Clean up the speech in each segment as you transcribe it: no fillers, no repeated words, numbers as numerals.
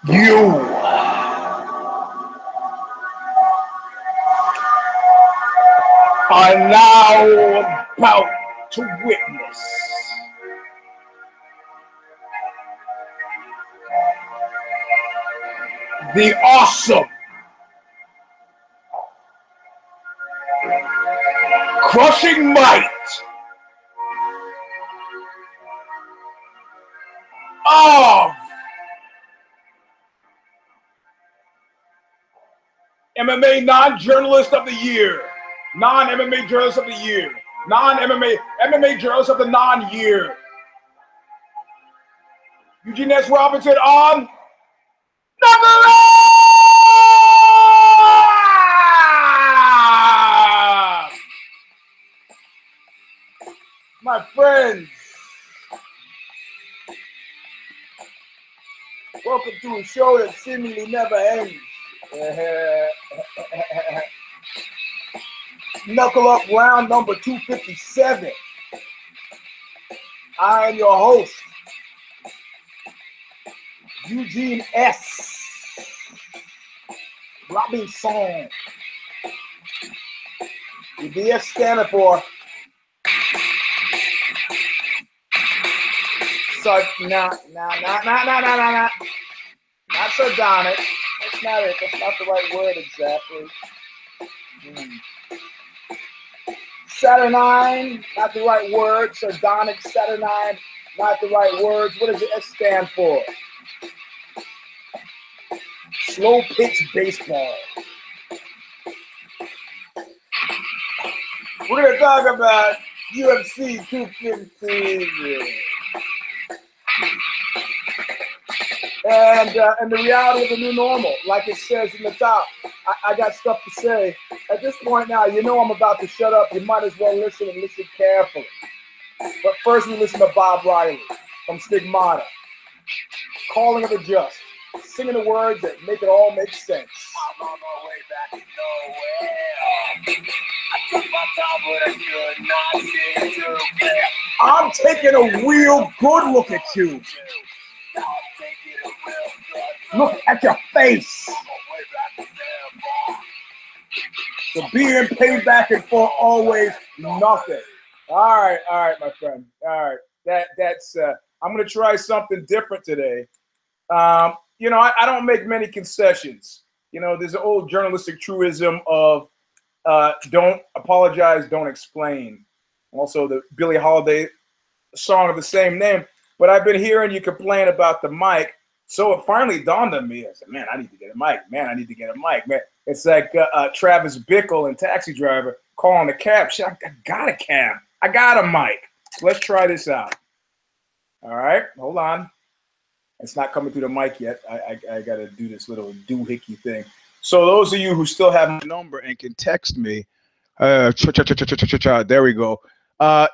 You are now about to witness the awesome, crushing might of MMA non-journalist of the year, non-MMA journalist of the year, non-MMA journalist of the non-year, Eugene S. Robinson on KNUCKLE! My friends, welcome to a show that seemingly never ends. Knuckle Up round number 257. I am your host, Eugene S. Robinson. The BS standing for not sardonic. That's not it. That's not the right word exactly. Saturnine, not the right word. Sardonic, saturnine, not the right words. What does the S stand for? Slow pitch baseball. We're going to talk about UFC 215 and the reality of the new normal. Like it says in the top, I got stuff to say. At this point now, you know I'm about to shut up. You might as well listen and listen carefully. But first we listen to Bob Riley from Stigmata. Calling of the Just. Singing the words that make it all make sense. I'm on my way back to nowhere. I took my time, but I could not see too clear. I'm taking a real good look at you. Look at your face. The being paid back and for always nothing. All right, my friend. All right, that's. I'm gonna try something different today. You know, I don't make many concessions. You know, there's an old journalistic truism of don't apologize, don't explain. Also, the Billie Holiday song of the same name. But I've been hearing you complain about the mic. So it finally dawned on me. I said, man, I need to get a mic. Man, I need to get a mic. Man, it's like Travis Bickle and Taxi Driver calling a cab. Shit, I got a cab. I got a mic. So let's try this out. All right, hold on. It's not coming through the mic yet. I got to do this little doohickey thing. So those of you who still have my number and can text me, there we go.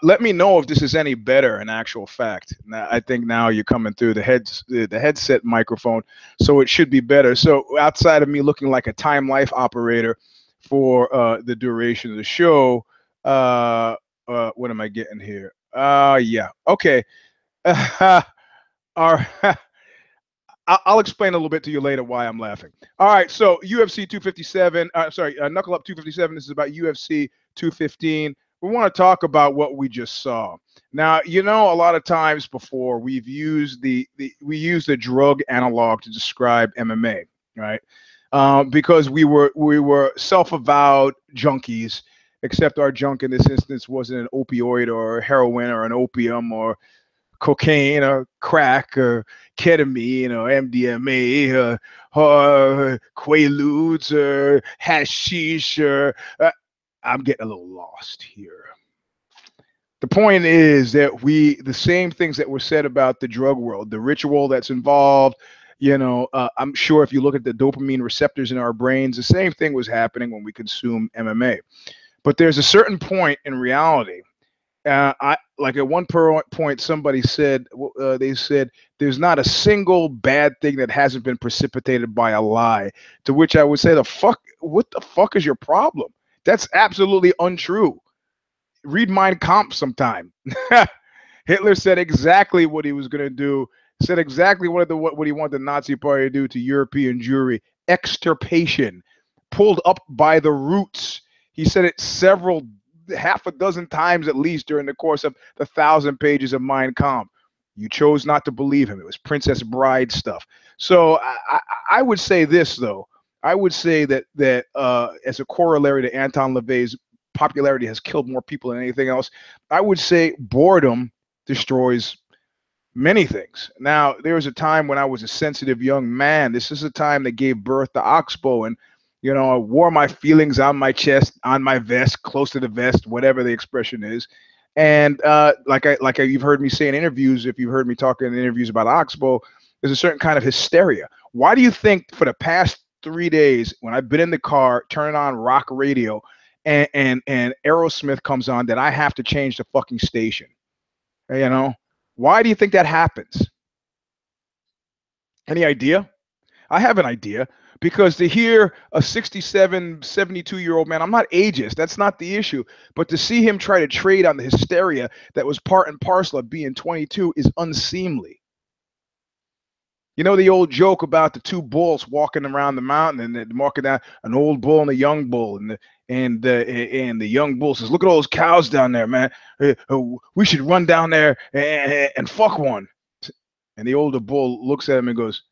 Let me know if this is any better in actual fact. Now, I think now you're coming through the headset microphone, so it should be better. So outside of me looking like a Time Life operator for the duration of the show, what am I getting here? Yeah, okay. All right. I'll explain a little bit to you later why I'm laughing. All right, so UFC 257, Knuckle Up 257. This is about UFC 215. We want to talk about what we just saw. Now, you know, a lot of times before we've used the drug analog to describe MMA, right? Because we were self-avowed junkies, except our junk in this instance wasn't an opioid or heroin or an opium or cocaine or crack or ketamine or MDMA or Quaaludes or hashish or I'm getting a little lost here. The point is that the same things that were said about the drug world, the ritual that's involved, you know, I'm sure if you look at the dopamine receptors in our brains, the same thing was happening when we consume MMA. But there's a certain point in reality. Like at one point, somebody said, they said, there's not a single bad thing that hasn't been precipitated by a lie. To which I would say, what the fuck is your problem? That's absolutely untrue. Read Mein Kampf sometime. Hitler said exactly what he was going to do Said exactly what he wanted the Nazi Party to do to European Jewry: extirpation, pulled up by the roots. He said it half a dozen times at least during the course of the 1,000 pages of Mein Kampf. You chose not to believe him. It was Princess Bride stuff. So I would say this though. I would say that as a corollary to Anton LaVey's popularity has killed more people than anything else, I would say boredom destroys many things. Now, there was a time when I was a sensitive young man. This is a time that gave birth to Oxbow, and I wore my feelings on my chest, on my vest, close to the vest, whatever the expression is. And you've heard me say in interviews, if you've heard me talk in interviews about Oxbow, there's a certain kind of hysteria. Why do you think for the past 3 days, when I've been in the car, turning on rock radio, and Aerosmith comes on, that I have to change the fucking station? You know, why do you think that happens? Any idea? I have an idea, because to hear a 67, 72-year-old man, I'm not ageist, that's not the issue, but to see him try to trade on the hysteria that was part and parcel of being 22 is unseemly. You know the old joke about the two bulls walking around the mountain, and they're marking down an old bull and a young bull, and the young bull says, "Look at all those cows down there, man. We should run down there and fuck one." And the older bull looks at him and goes,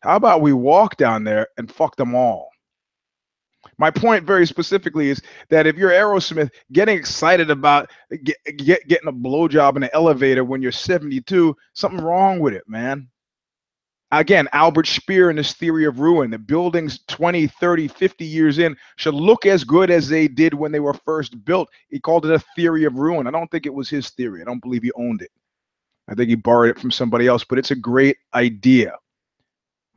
"How about we walk down there and fuck them all?" My point very specifically is that if you're Aerosmith, getting excited about getting a blowjob in an elevator when you're 72, something wrong with it, man. Again, Albert Speer and his theory of ruin: the buildings 20, 30, 50 years in should look as good as they did when they were first built. He called it a theory of ruin. I don't think it was his theory. I don't believe he owned it. I think he borrowed it from somebody else, but it's a great idea.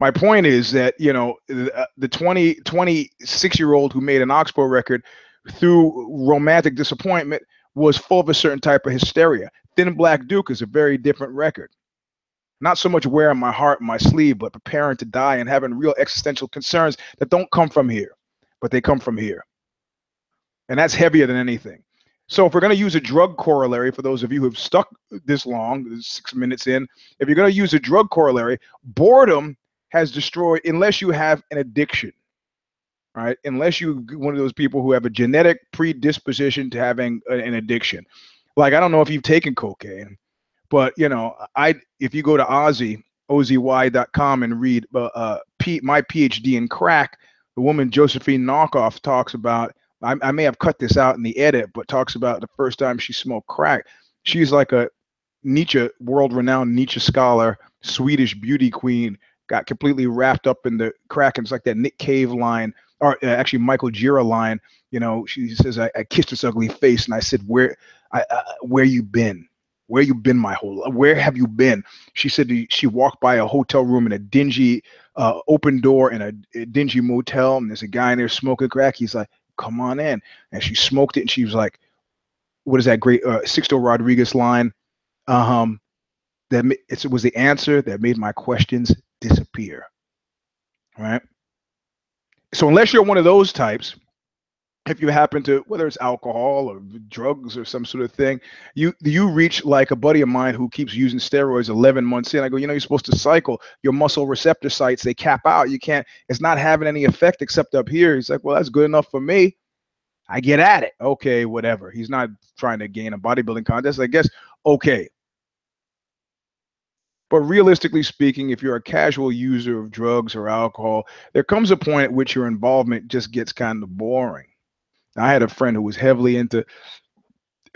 My point is that, the 26-year-old who made an Oxbow record through romantic disappointment was full of a certain type of hysteria. Thin Black Duke is a very different record. Not so much wearing my heart in my sleeve, but preparing to die and having real existential concerns that don't come from here, but they come from here. And that's heavier than anything. So if we're going to use a drug corollary, for those of you who have stuck this long, 6 minutes in, if you're going to use a drug corollary, boredom has destroyed, unless you have an addiction, right? Unless you're one of those people who have a genetic predisposition to having an addiction. Like, I don't know if you've taken cocaine, but if you go to ozy.com and read my PhD in crack, the woman Josephine Knockoff talks about, I may have cut this out in the edit, but talks about the first time she smoked crack. She's like a Nietzsche, world-renowned Nietzsche scholar, Swedish beauty queen, got completely wrapped up in the crack. And it's like that Nick Cave line, or actually Michael Gira line. She says, I kissed this ugly face and I said, where you been? Where you been my whole life? Where have you been? She said she walked by a hotel room in a dingy open door in a dingy motel, and there's a guy in there smoking crack. He's like, come on in. And she smoked it, and she was like, what is that great Sixto Rodriguez line? It was the answer that made my questions disappear. Right? So unless you're one of those types, if you happen to, whether it's alcohol or drugs or some sort of thing, you reach like a buddy of mine who keeps using steroids 11 months in. I go, you're supposed to cycle. Your muscle receptor sites, they cap out. You can't, it's not having any effect except up here. He's like, well, that's good enough for me. I get at it. Okay, whatever. He's not trying to gain a bodybuilding contest, I guess. Okay. But realistically speaking, if you're a casual user of drugs or alcohol, there comes a point at which your involvement just gets kind of boring. I had a friend who was heavily into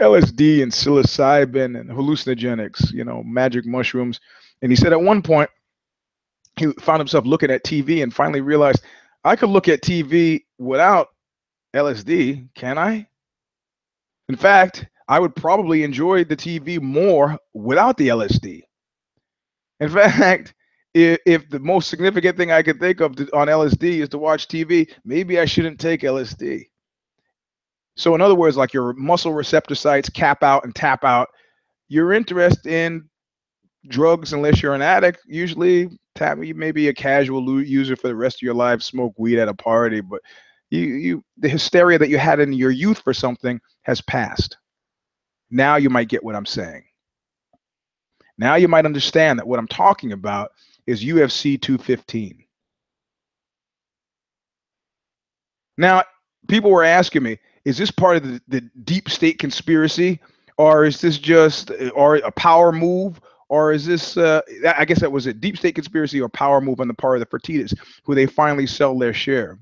LSD and psilocybin and hallucinogenics, magic mushrooms. And he said at one point, he found himself looking at TV and finally realized, I could look at TV without LSD, can I? In fact, I would probably enjoy the TV more without the LSD. In fact, if the most significant thing I could think of on LSD is to watch TV, maybe I shouldn't take LSD. So in other words, like your muscle receptor sites cap out and tap out, you're interested in drugs unless you're an addict. Usually you may be a casual user for the rest of your life, smoke weed at a party, but the hysteria that you had in your youth for something has passed. Now you might get what I'm saying. Now you might understand that what I'm talking about is UFC 215. Now, people were asking me, is this part of the deep state conspiracy, or is this just or a power move, or is this? I guess that was a deep state conspiracy or power move on the part of the Fertitas, who they finally sell their share.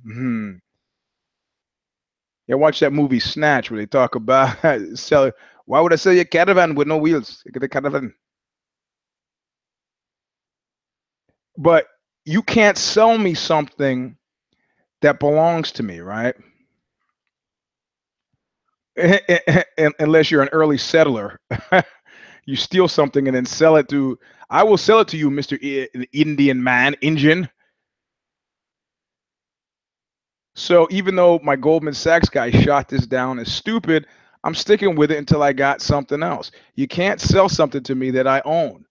Yeah, watch that movie Snatch where they talk about sell. Why would I sell you a caravan with no wheels? Get the caravan. But you can't sell me something that belongs to me, right? Unless you're an early settler. You steal something and then sell it to. I will sell it to you, Mr. Indian man, Indian. So even though my Goldman Sachs guy shot this down as stupid, I'm sticking with it until I got something else. You can't sell something to me that I own.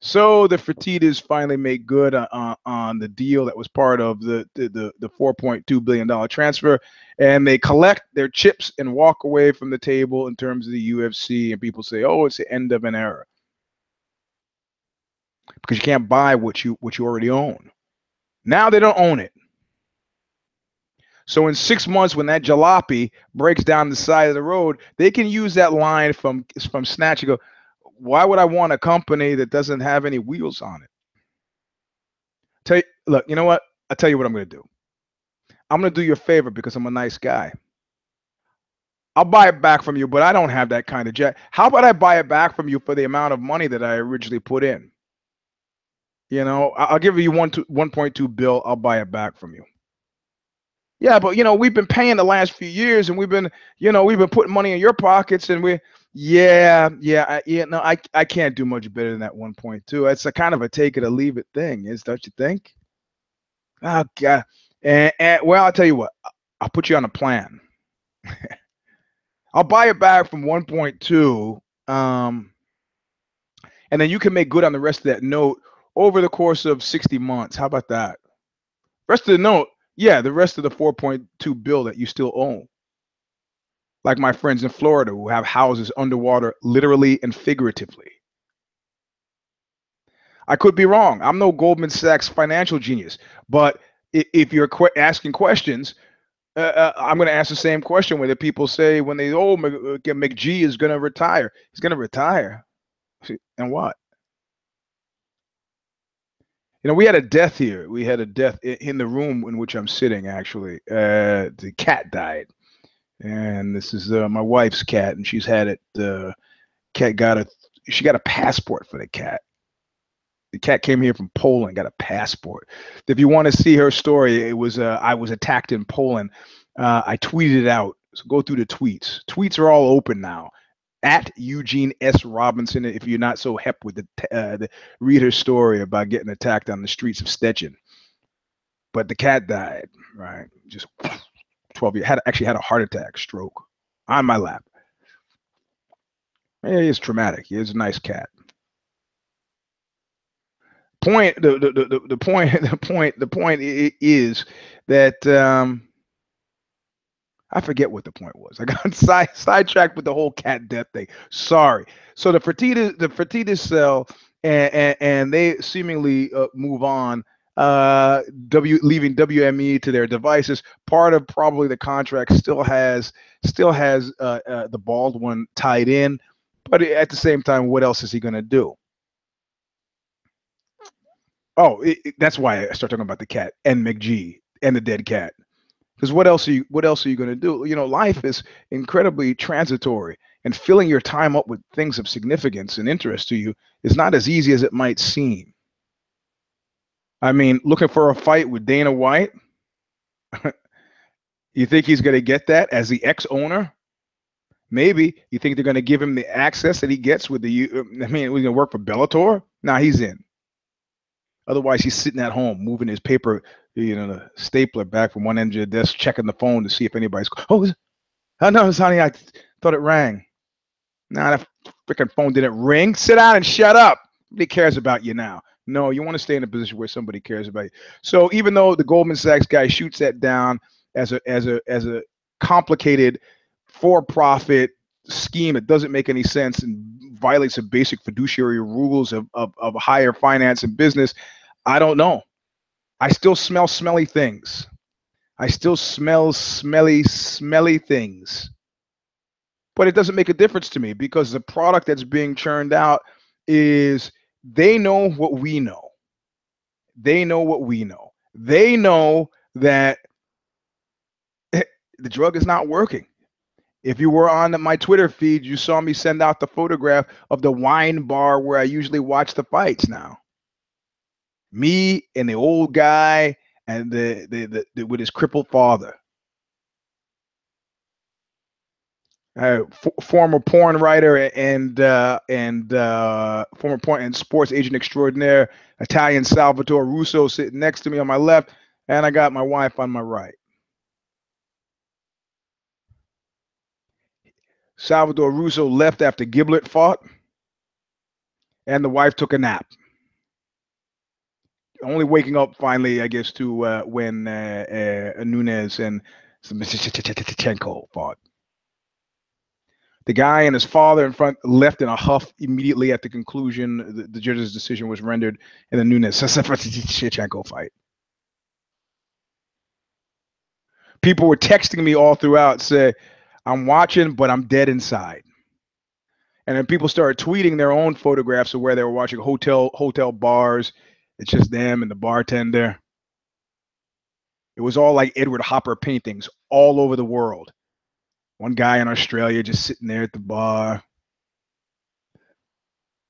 So the Fertitas finally make good on the deal that was part of the $4.2 billion transfer, and they collect their chips and walk away from the table in terms of the UFC. And people say, "Oh, it's the end of an era," because you can't buy what you already own. Now they don't own it. So in 6 months, when that jalopy breaks down the side of the road, they can use that line from Snatch and go, "Why would I want a company that doesn't have any wheels on it?" Tell you, look, you know what? I'll tell you what I'm going to do. I'm going to do you a favor because I'm a nice guy. I'll buy it back from you, but I don't have that kind of jet. How about I buy it back from you for the amount of money that I originally put in? I'll give you 1.2 bill. I'll buy it back from you. Yeah, but we've been paying the last few years, and we've been putting money in your pockets, and no, I can't do much better than that 1.2. It's a kind of a take it or leave it thing, don't you think? Oh God. And well, I'll tell you what. I'll put you on a plan. I'll buy it back from 1.2, and then you can make good on the rest of that note over the course of 60 months. How about that? Rest of the note, yeah, the rest of the 4.2 bill that you still own. Like my friends in Florida who have houses underwater, literally and figuratively. I could be wrong. I'm no Goldman Sachs financial genius, but if you're asking questions, I'm going to ask the same question where the people say when they, McG is going to retire. He's going to retire. And what? We had a death here. We had a death in the room in which I'm sitting, actually. The cat died. And this is my wife's cat, and she's had it. She got a passport for the cat. The cat came here from Poland, got a passport. If you want to see her story, it was I was attacked in Poland. I tweeted it out. So go through the tweets. Tweets are all open now. At Eugene S. Robinson, if you're not so hep with the read her story about getting attacked on the streets of Stettin. But the cat died, right? Just 12 years. Actually had a heart attack, stroke on my lap. Yeah, it's traumatic. He's a nice cat. The point is that I forget what the point was. I got sidetracked with the whole cat death thing. Sorry. So the Fertitas sell, and they seemingly move on, leaving WME to their devices. Part of probably the contract still has the bald one tied in, but at the same time, what else is he going to do? Oh, that's why I start talking about the cat and McG and the dead cat. Because what else are you going to do? Life is incredibly transitory, and filling your time up with things of significance and interest to you is not as easy as it might seem. I mean, looking for a fight with Dana White, you think he's going to get that as the ex-owner? Maybe. You think they're going to give him the access that he gets with the? I mean, we're going to work for Bellator. Now he's in. Otherwise, he's sitting at home moving his paper, the stapler back from one end of the desk, checking the phone to see if anybody's. Oh, no, honey, I thought it rang. Nah, that freaking phone didn't ring. Sit down and shut up. Nobody cares about you now. No, you want to stay in a position where somebody cares about you. So even though the Goldman Sachs guy shoots that down as a complicated for-profit scheme that doesn't make any sense and violates the basic fiduciary rules of higher finance and business. I don't know. I still smell smelly things. I still smell smelly things. But it doesn't make a difference to me because the product that's being churned out is they know what we know. They know what we know. They know that the drug is not working. If you were on my Twitter feed, you saw me send out the photograph of the wine bar where I usually watch the fights now. Me and the old guy and with his crippled father. Former porn writer and former porn and sports agent extraordinaire, Italian Salvatore Russo sitting next to me on my left, and I got my wife on my right. Salvatore Russo left after Giblet fought, and the wife took a nap. Only waking up finally, I guess, to when Nunes and Chenko fought. The guy and his father in front left in a huff immediately at the conclusion. The judge's decision was rendered in the Nunes Chenko fight. People were texting me all throughout, say, "I'm watching, but I'm dead inside." And then people started tweeting their own photographs of where they were watching hotel bars. It's just them and the bartender. It was all like Edward Hopper paintings all over the world. One guy in Australia just sitting there at the bar.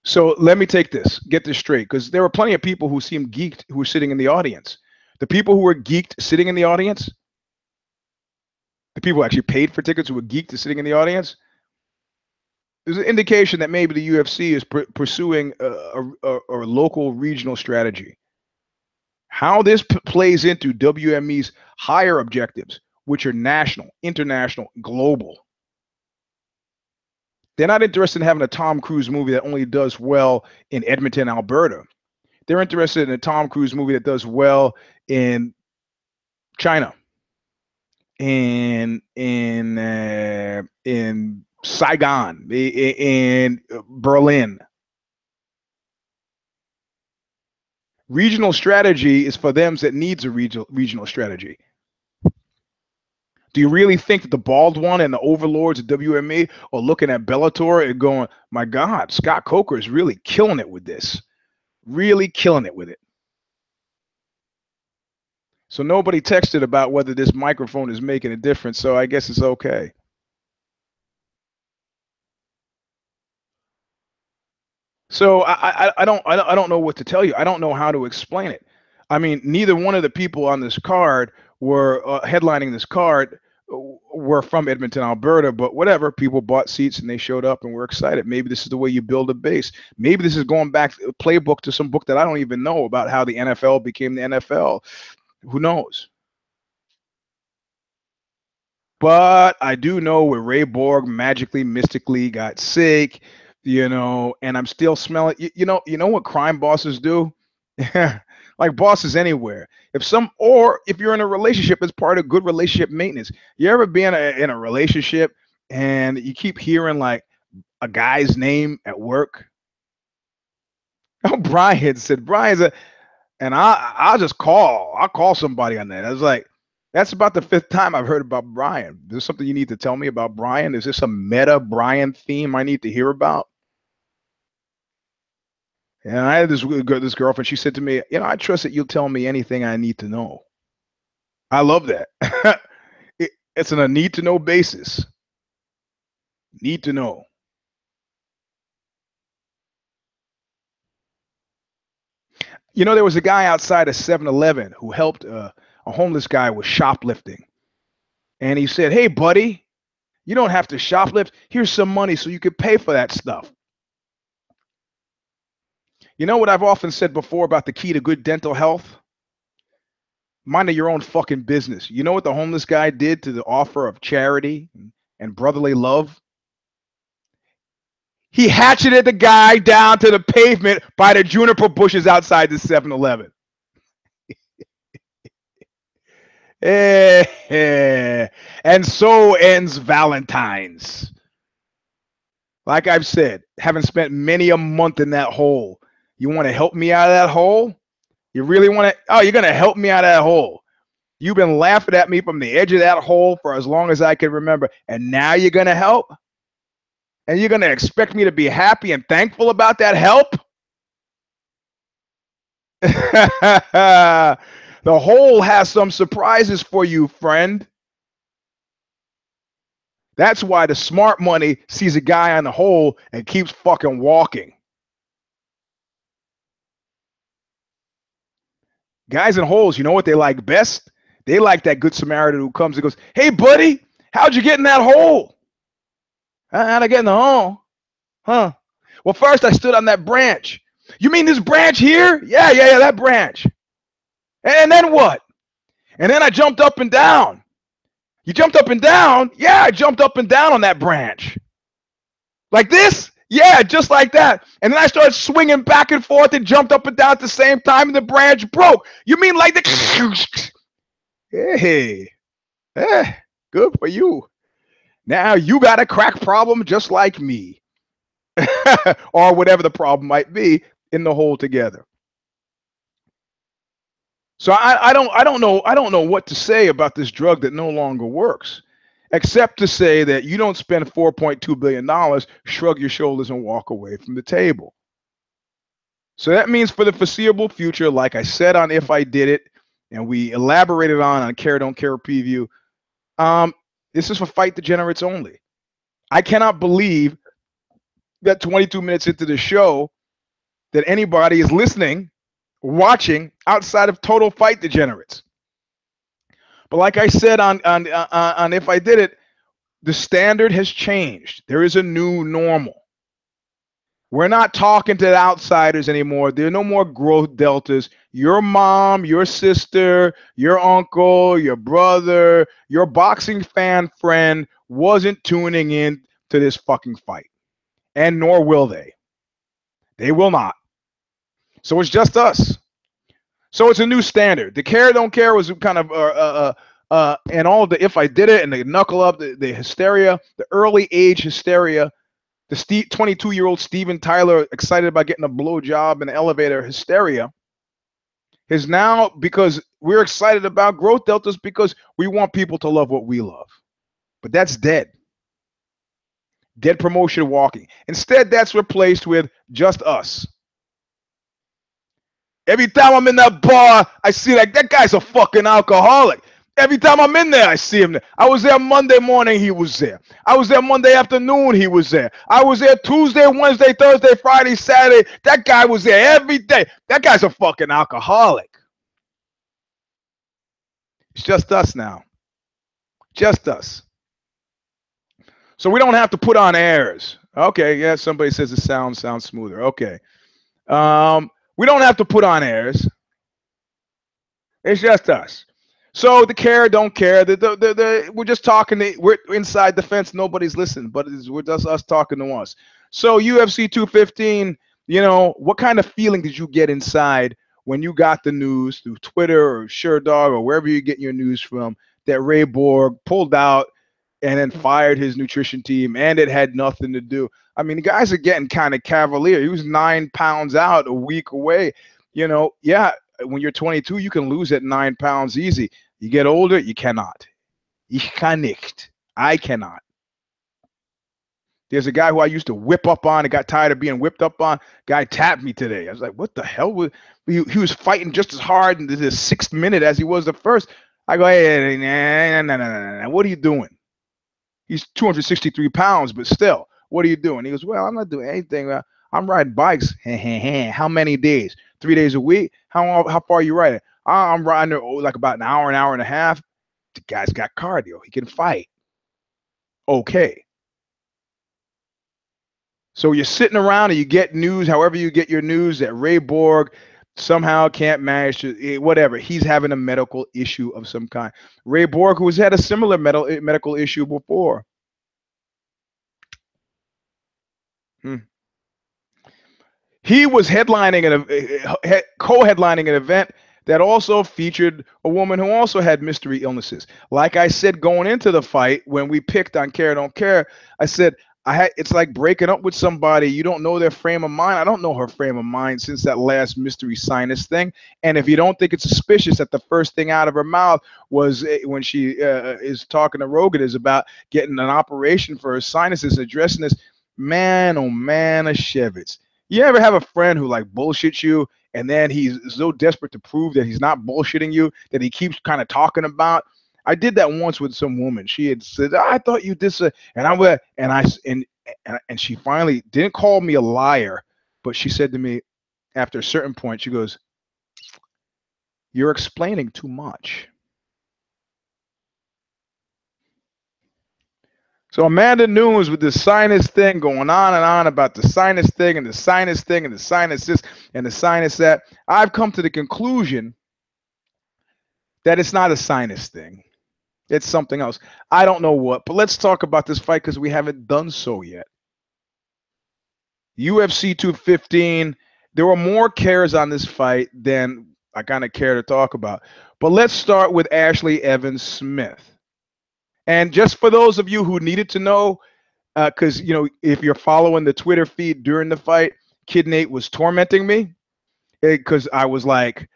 So let me get this straight, because there were plenty of people who seemed geeked who were sitting in the audience. The people who were geeked sitting in the audience, the people who actually paid for tickets who were geeked sitting in the audience, there's an indication that maybe the UFC is pursuing a local regional strategy. How this plays into WME's higher objectives, which are national, international, global. They're not interested in having a Tom Cruise movie that only does well in Edmonton, Alberta. They're interested in a Tom Cruise movie that does well in China, in Saigon, in Berlin. Regional strategy is for them that needs a regional strategy. Do you really think that the bald one and the overlords of WME are looking at Bellator and going, my God, Scott Coker is really killing it with this, really killing it with it? So nobody texted about whether this microphone is making a difference, so I guess it's okay. So I don't know what to tell you. I don't know how to explain it. I mean, neither one of the people on this card were headlining this card were from Edmonton, Alberta, but whatever. People bought seats and they showed up and we're excited. Maybe this is the way you build a base. Maybe this is going back a playbook to some book that I don't even know about how the NFL became the NFL. Who knows? But I do know where Ray Borg magically, mystically got sick, and I'm still smelling. You know what crime bosses do? Like bosses anywhere. If you're in a relationship, it's part of good relationship maintenance. You ever be in a relationship and you keep hearing like a guy's name at work? Oh, Brian said Brian's a, and I'll call somebody on that. I was like, that's about the fifth time I've heard about Brian. There's something you need to tell me about Brian. Is this a meta Brian theme I need to hear about? And I had this girlfriend. She said to me, I trust that you'll tell me anything I need to know. I love that. It's on a need to know basis. Need to know. There was a guy outside of 7-Eleven who helped a homeless guy with shoplifting. And he said, hey, buddy, you don't have to shoplift. Here's some money so you could pay for that stuff. You know what I've often said before about the key to good dental health? Mind your own fucking business. You know what the homeless guy did to the offer of charity and brotherly love? He hatcheted the guy down to the pavement by the juniper bushes outside the 7-Eleven. And so ends Valentine's. Like I've said, having spent many a month in that hole, you want to help me out of that hole? You really want to? Oh, you're going to help me out of that hole. You've been laughing at me from the edge of that hole for as long as I can remember. And now you're going to help? And you're going to expect me to be happy and thankful about that help? The hole has some surprises for you, friend. That's why the smart money sees a guy on the hole and keeps fucking walking. Guys in holes, you know what they like best? They like that good Samaritan who comes and goes, "Hey, buddy, how'd you get in that hole?" How'd I get in the hole? Huh? Well, first I stood on that branch. You mean this branch here? Yeah, that branch. And then what? And then I jumped up and down. You jumped up and down? Yeah, I jumped up and down on that branch. Like this? Yeah, just like that. And then I started swinging back and forth and jumped up and down at the same time, and the branch broke. You mean like the... Hey, good for you. Now you got a crack problem just like me. Or whatever the problem might be in the hole together. So I don't know what to say about this drug that no longer works, except to say that you don't spend $4.2 billion, shrug your shoulders, and walk away from the table. So that means for the foreseeable future, like I said on If I Did It, and we elaborated on Care Don't Care preview, this is for fight degenerates only. I cannot believe that 22 minutes into the show that anybody is listening, watching outside of total fight degenerates. But like I said on If I Did It, the standard has changed. There is a new normal. We're not talking to the outsiders anymore. There are no more growth deltas. Your mom, your sister, your uncle, your brother, your boxing fan friend wasn't tuning in to this fucking fight. And nor will they. They will not. So it's just us. So it's a new standard. The Care Don't Care was kind of and all the If I Did It and the knuckle up, the hysteria, the early age hysteria, the 22-year-old Steven Tyler excited about getting a blowjob in the elevator hysteria is now because we're excited about growth deltas because we want people to love what we love. But that's dead. Dead promotion walking. Instead, that's replaced with just us. Every time I'm in that bar, I see like that guy's a fucking alcoholic. Every time I'm in there, I see him there. I was there Monday morning, he was there. I was there Monday afternoon, he was there. I was there Tuesday, Wednesday, Thursday, Friday, Saturday. That guy was there every day. That guy's a fucking alcoholic. It's just us now. Just us. So we don't have to put on airs. Okay, yeah, somebody says the sound sounds smoother. Okay. We don't have to put on airs. It's just us. So the Care Don't Care. We're just talking. We're inside the fence. Nobody's listening, but we're just us talking to us. So UFC 215. You know, what kind of feeling did you get inside when you got the news through Twitter or SureDog or wherever you get your news from that Ray Borg pulled out and then fired his nutrition team, and it had nothing to do? I mean, the guys are getting kind of cavalier. He was 9 pounds out, a week away. You know, yeah, when you're 22, you can lose at 9 pounds easy. You get older, you cannot. Ich kann nicht. I cannot. There's a guy who I used to whip up on and got tired of being whipped up on. Guy tapped me today. I was like, what the hell? He was fighting just as hard in the 6th minute as he was the first. I go, hey, no. What are you doing? He's 263 pounds, but still, what are you doing? He goes, well, I'm not doing anything. I'm riding bikes. How many days? 3 days a week? How far are you riding? I'm riding like about an hour and a half. The guy's got cardio. He can fight. Okay. So you're sitting around and you get news, however you get your news, that Ray Borg somehow can't manage to, whatever. He's having a medical issue of some kind. Ray Borg, who's had a similar medical issue before. He was headlining co-headlining an event that also featured a woman who also had mystery illnesses. Like I said, going into the fight, when we picked on Care Don't Care, I said, it's like breaking up with somebody. You don't know their frame of mind. I don't know her frame of mind since that last mystery sinus thing. And if you don't think it's suspicious that the first thing out of her mouth was when she is talking to Rogan is about getting an operation for her sinuses, addressing this, man, oh man, a Shevitz. You ever have a friend who like bullshits you and then he's so desperate to prove that he's not bullshitting you that he keeps kind of talking about? I did that once with some woman. She had said, "I thought you did," and I went, and she finally didn't call me a liar, but she said to me after a certain point, she goes, "You're explaining too much." So Amanda Nunes with the sinus thing going on and on about the sinus thing and the sinus thing and the sinus this and the sinus that. I've come to the conclusion that it's not a sinus thing. It's something else. I don't know what, but let's talk about this fight because we haven't done so yet. UFC 215. There were more cares on this fight than I kind of care to talk about. But let's start with Ashley Evans Smith. And just for those of you who needed to know, because if you're following the Twitter feed during the fight, Kid Nate was tormenting me because I was like,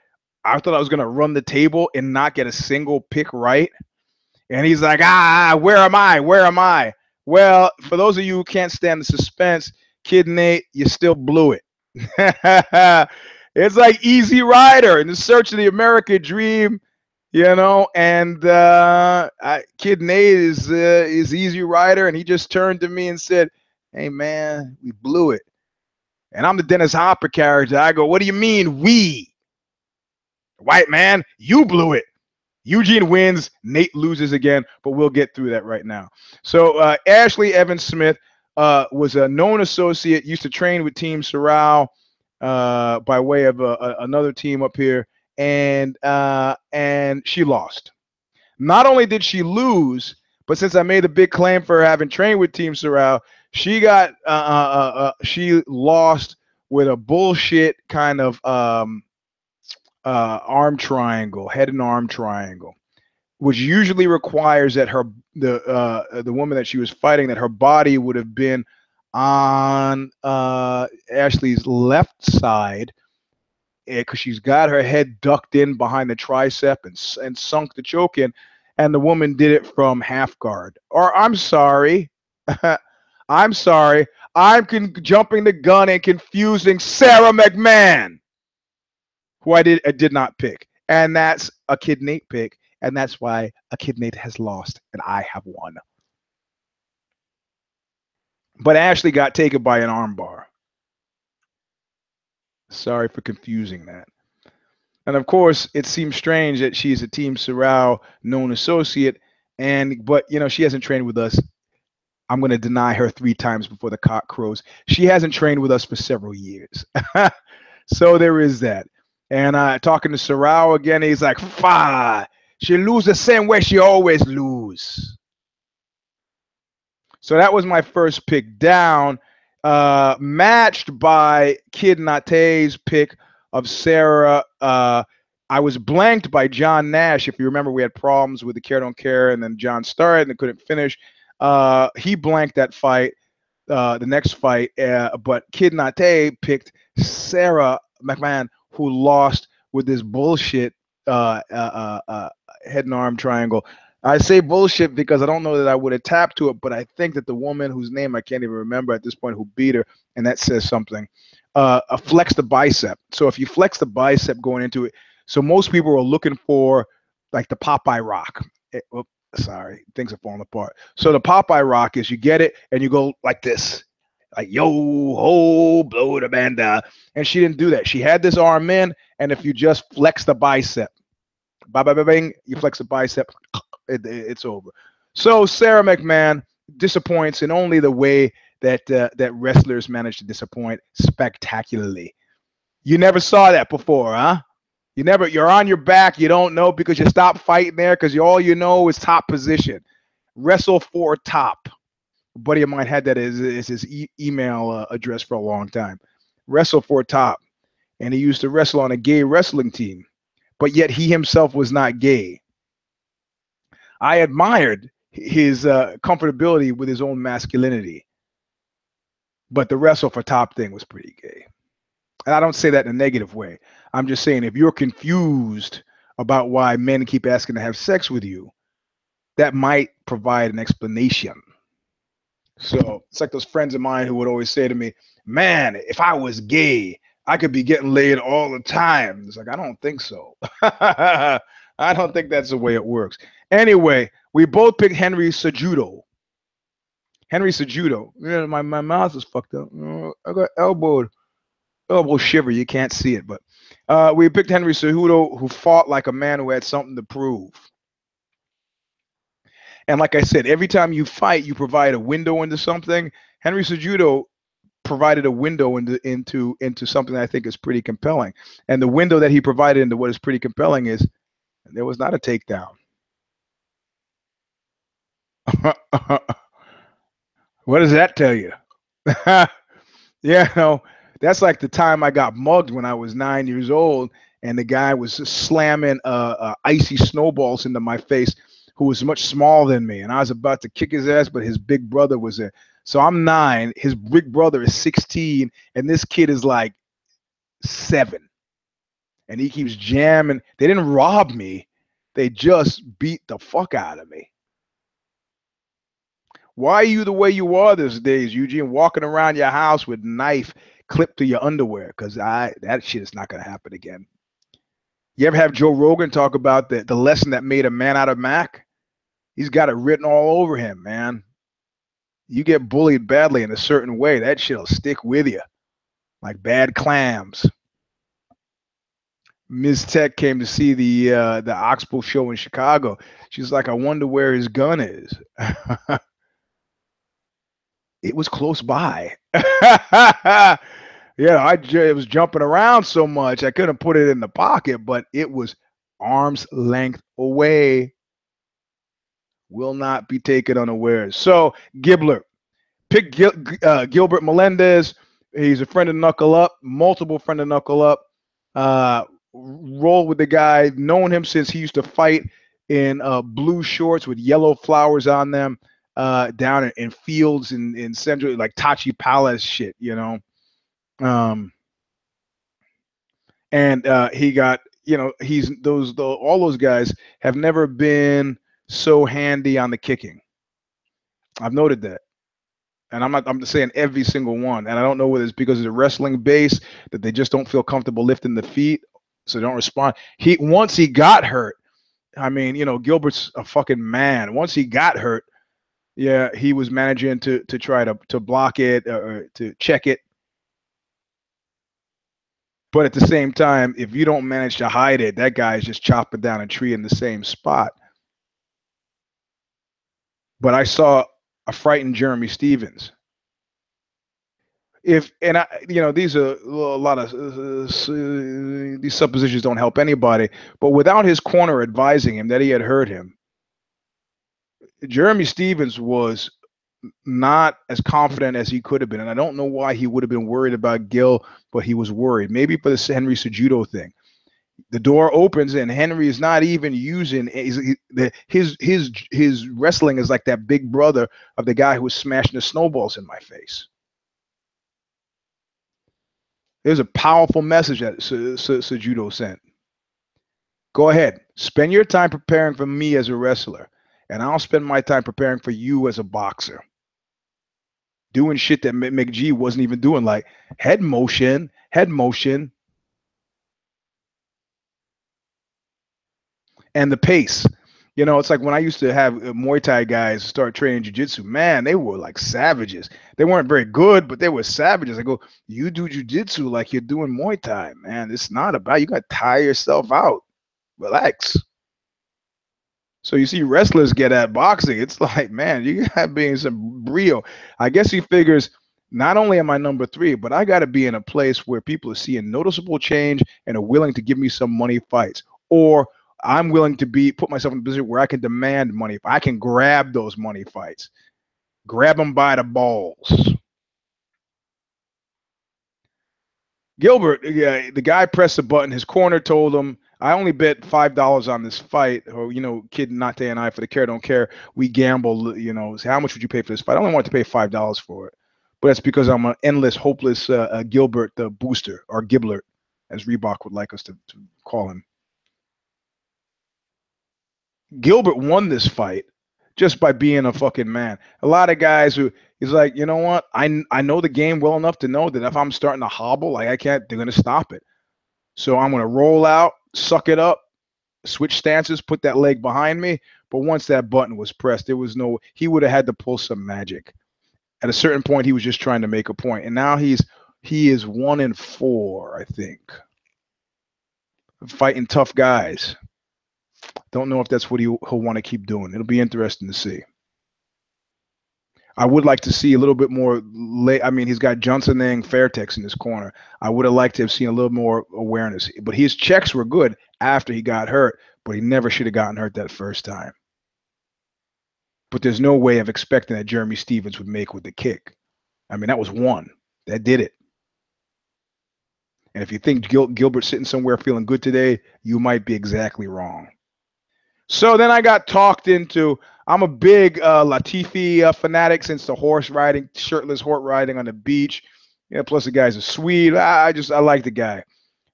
I thought I was gonna run the table and not get a single pick right. And he's like, where am I? Where am I? Well, for those of you who can't stand the suspense, Kid Nate, you still blew it. It's like Easy Rider in the search of the American dream, and Kid Nate is Easy Rider, and he just turned to me and said, "Hey man, we blew it." And I'm the Dennis Hopper character. I go, "What do you mean we? White man, you blew it." Eugene wins, Nate loses again, but we'll get through that right now. So Ashley Evans Smith was a known associate, used to train with Team Sorrel by way of another team up here, and she lost. Not only did she lose, but since I made a big claim for her having trained with Team Sorrel, she got she lost with a bullshit kind of arm triangle, head and arm triangle, which usually requires that the woman that she was fighting, that her body would have been on Ashley's left side, because she's got her head ducked in behind the tricep and sunk the choke in, and the woman did it from half guard. Or I'm sorry, I'm sorry, I'm jumping the gun and confusing Sarah McMahon, who I did not pick, and that's a Kid Nate pick, and that's why a Kid Nate has lost and I have won. But Ashley got taken by an armbar. Sorry for confusing that. And of course, it seems strange that she's a Team Sorrel known associate, but she hasn't trained with us. I'm going to deny her 3 times before the cock crows. She hasn't trained with us for several years. So there is that. And talking to Sorrel again, he's like, "Fah, she lose the same way she always lose." So that was my first pick down, matched by Kid Nate's pick of Sarah. I was blanked by John Nash. If you remember, we had problems with the Care Don't Care, and then John started and couldn't finish. He blanked that fight, the next fight, but Kid Nate picked Sarah McMahon, who lost with this bullshit head and arm triangle. I say bullshit because I don't know that I would have tapped to it, but I think that the woman whose name I can't even remember at this point who beat her, and that says something, flex the bicep. So if you flex the bicep going into it, so most people are looking for like the Popeye rock. Sorry, things are falling apart. So the Popeye rock is you get it and you go like this, like yo ho, blow the banda. And she didn't do that. She had this arm in, and if you just flex the bicep, bang, bang, bang, you flex the bicep, it's over. So Sarah McMahon disappoints in only the way that that wrestlers manage to disappoint spectacularly. You never saw that before, huh? You're on your back. You don't know because you stopped fighting there because all you know is top position. Wrestle for top. A buddy of mine had that as his email address for a long time. Wrestle for top. And he used to wrestle on a gay wrestling team, but yet he himself was not gay. I admired his comfortability with his own masculinity. But the wrestle for top thing was pretty gay. And I don't say that in a negative way. I'm just saying if you're confused about why men keep asking to have sex with you, that might provide an explanation. So it's like those friends of mine who would always say to me, "Man, if I was gay, I could be getting laid all the time." It's like, I don't think so. I don't think that's the way it works. Anyway, we both picked Henry Cejudo. Henry Cejudo. Yeah, my mouth is fucked up. I got elbow shiver. You can't see it, but we picked Henry Cejudo, who fought like a man who had something to prove. And like I said, every time you fight, you provide a window into something. Henry Cejudo provided a window into something that I think is pretty compelling. And the window that he provided into what is pretty compelling is there was not a takedown. What does that tell you? Yeah, no, that's like the time I got mugged when I was 9 years old, and the guy was slamming icy snowballs into my face, who was much smaller than me, and I was about to kick his ass, but his big brother was there. So I'm 9, his big brother is 16, and this kid is like 7, and he keeps jamming. They didn't rob me; they just beat the fuck out of me. Why are you the way you are these days, Eugene? Walking around your house with a knife clipped to your underwear? Because that shit is not gonna happen again. You ever have Joe Rogan talk about the lesson that made a man out of Mac? He's got it written all over him, man. You get bullied badly in a certain way, that shit'll stick with you like bad clams. Ms. Tech came to see the Oxbow show in Chicago. She's like, I wonder where his gun is. It was close by. Yeah, it was jumping around so much I couldn't put it in the pocket, but it was arm's length away. Will not be taken unawares. So Gibbler, pick Gilbert Melendez. He's a friend of Knuckle Up, multiple friend of Knuckle Up. Roll with the guy, known him since he used to fight in blue shorts with yellow flowers on them down in fields in central, like Tachi Palace shit, you know. Um, and he got, he's all those guys have never been so handy on the kicking. I've noted that. And I'm just saying every single one. And I don't know whether it's because of the wrestling base that they just don't feel comfortable lifting the feet, so they don't respond. Once he got hurt, I mean, Gilbert's a fucking man. Once he got hurt, yeah, he was managing to try to block it or to check it. But at the same time, if you don't manage to hide it, that guy is just chopping down a tree in the same spot. But I saw a frightened Jeremy Stevens. These are a lot of these suppositions don't help anybody. But without his corner advising him that he had hurt him, Jeremy Stevens was not as confident as he could have been, and I don't know why he would have been worried about Gil, but he was worried. Maybe for the Henry Cejudo thing. The door opens and Henry is not even using his wrestling is like that big brother of the guy who was smashing the snowballs in my face. There's a powerful message that Cejudo sent. Go ahead, spend your time preparing for me as a wrestler, and I'll spend my time preparing for you as a boxer. Doing shit that McG wasn't even doing, like head motion, and the pace. It's like when I used to have Muay Thai guys start training jiu-jitsu, man, they were like savages. They weren't very good, but they were savages. I go, you do jiu-jitsu like you're doing Muay Thai, man. It's not about, you got to tire yourself out. Relax. So you see wrestlers get at boxing. It's like, man, you got to be in some brio. I guess he figures, not only am I number 3, but I got to be in a place where people are seeing noticeable change and are willing to give me some money fights. Or I'm willing to put myself in a position where I can demand money. I can grab those money fights, grab them by the balls. Gilbert, yeah, the guy pressed the button. His corner told him, I only bet $5 on this fight. Or, Kid Nate and I, for the Care Don't Care, we gamble, how much would you pay for this fight? I only wanted to pay $5 for it. but that's because I'm an endless, hopeless Gilbert the booster, or Giblert, as Reebok would like us to call him. Gilbert won this fight just by being a fucking man. A lot of guys who he's like, you know what? I know the game well enough to know that if I'm starting to hobble, like I can't, they're gonna stop it. So I'm gonna roll out, suck it up, switch stances, put that leg behind me. But once that button was pressed, there was no. He would have had to pull some magic. At a certain point, he was just trying to make a point, and now he is 1-4, I think, fighting tough guys. Don't know if that's what he'll want to keep doing. It'll be interesting to see. I would like to see a little bit more. I mean, he's got Johnson and Fairtex in his corner. I would have liked to have seen a little more awareness. But his checks were good after he got hurt, but he never should have gotten hurt that first time. But there's no way of expecting that Jeremy Stevens would make with the kick. I mean, that was one. That did it. And if you think Gilbert's sitting somewhere feeling good today, you might be exactly wrong. So then I got talked into. I'm a big Latifi fanatic since the horse riding, shirtless horse riding on the beach. Yeah, plus the guy's a Swede. I like the guy.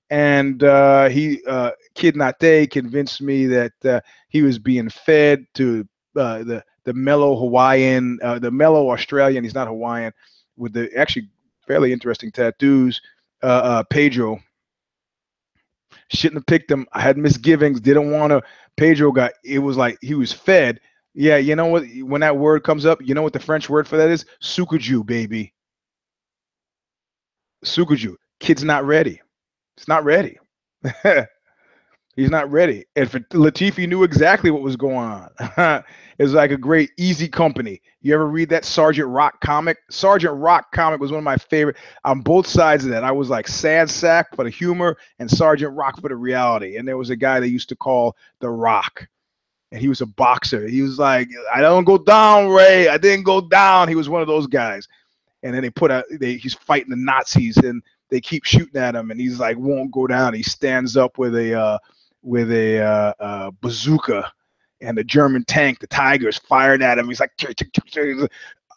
And Kid Nate convinced me that he was being fed to the mellow Hawaiian, the mellow Australian. He's not Hawaiian, with the actually fairly interesting tattoos. Pedro. Shouldn't have picked him. I had misgivings. Didn't want to. Pedro got. It was like he was fed. Yeah, you know what? When that word comes up, you know what the French word for that is? Sukuju, baby. Sukuju. Kid's not ready. It's not ready. He's not ready. And for Latifi knew exactly what was going on. It was like a great Easy Company. You ever read that Sergeant Rock comic? Sergeant Rock comic was one of my favorite. On both sides of that, I was like Sad Sack for the humor and Sergeant Rock for the reality. And there was a guy they used to call The Rock. And he was a boxer. He was like, I don't go down, Ray. I didn't go down. He was one of those guys. And then he's fighting the Nazis, and they keep shooting at him, and he's like, won't go down. He stands up with a bazooka, and the German tank, the Tiger, is firing at him. He's like,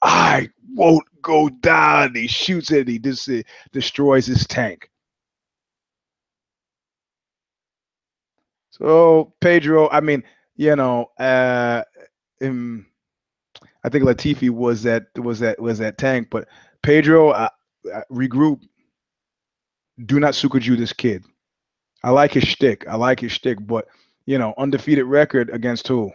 I won't go down. He shoots it. He just destroys his tank. So Pedro, I mean, you know, I think Latifi was that tank, but Pedro, regroup. Do not Sukuju this kid. I like his shtick. But undefeated record against who?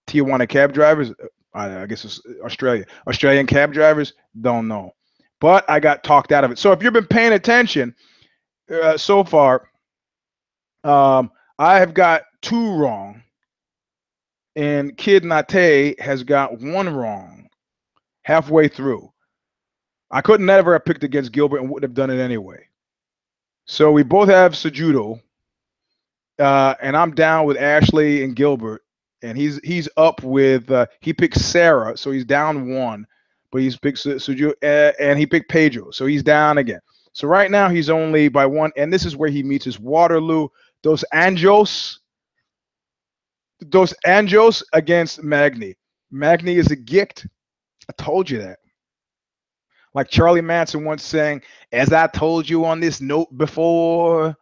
Tijuana cab drivers. I guess it's Australia. Australian cab drivers. Don't know. But I got talked out of it. So if you've been paying attention so far, I have got 2 wrong, and Kid Nate has got 1 wrong halfway through. I could never have picked against Gilbert and wouldn't have done it anyway. So we both have Cejudo, and I'm down with Ashley and Gilbert, and he's up with he picked Sarah, so he's down 1, but he's picked Cejudo, and he picked Pedro, so he's down again. So right now he's only by 1, and this is where he meets his Waterloo. Dos Anjos against Magny. Magny is a gift. I told you that. Like Charlie Manson once saying, as I told you on this note before.